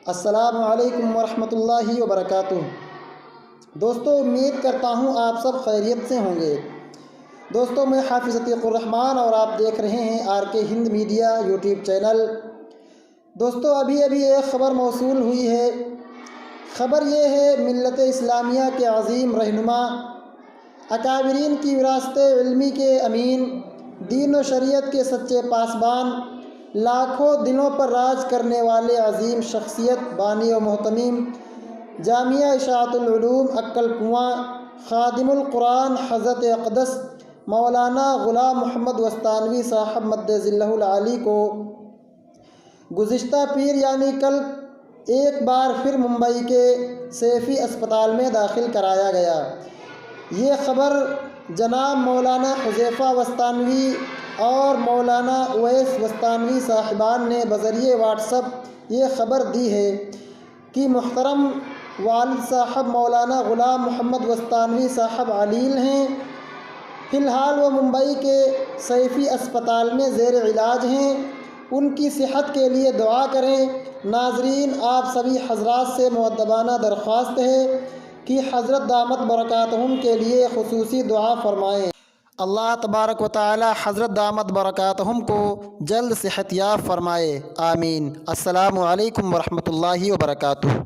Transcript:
السلام علیکم ورحمۃ اللہ وبرکاتہ۔ دوستو، امید کرتا ہوں آپ سب خیریت سے ہوں گے۔ دوستو، میں حافظ عتیق الرحمن اور آپ دیکھ رہے ہیں RK ہند میڈیا یوٹیوب چینل۔ دوستو، ابھی ایک خبر موصول ہوئی ہے۔ خبر یہ ہے، ملت اسلامیہ کے عظیم رہنما، اکابرین کی وراثت علمی کے امین، دین و شریعت کے سچے پاسبان، لاکھوں دلوں پر راج کرنے والے عظیم شخصیت، بانی و محتمم جامعہ اشاعت العلوم عقل کنواں، خادم القرآن حضرت اقدس مولانا غلام محمد وستانوی صاحب مد ظلہ العالی کو گزشتہ پیر یعنی کل ایک بار پھر ممبئی کے سیفی اسپتال میں داخل کرایا گیا۔ یہ خبر جناب مولانا حذیفہ وستانوی اور مولانا اویس وستانوی صاحبان نے بذریعہ واٹس ایپ یہ خبر دی ہے کہ محترم والد صاحب مولانا غلام محمد وستانوی صاحب علیل ہیں۔ فی الحال وہ ممبئی کے سیفی اسپتال میں زیر علاج ہیں۔ ان کی صحت کے لیے دعا کریں۔ ناظرین، آپ سبھی حضرات سے مؤدبانہ درخواست ہے کہ حضرت دامت برکاتہم کے لیے خصوصی دعا فرمائیں۔ اللہ تبارک و تعالی حضرت دامت برکاتہم کو جلد صحت یاب فرمائے، آمین۔ السلام علیکم ورحمۃ اللہ وبرکاتہ۔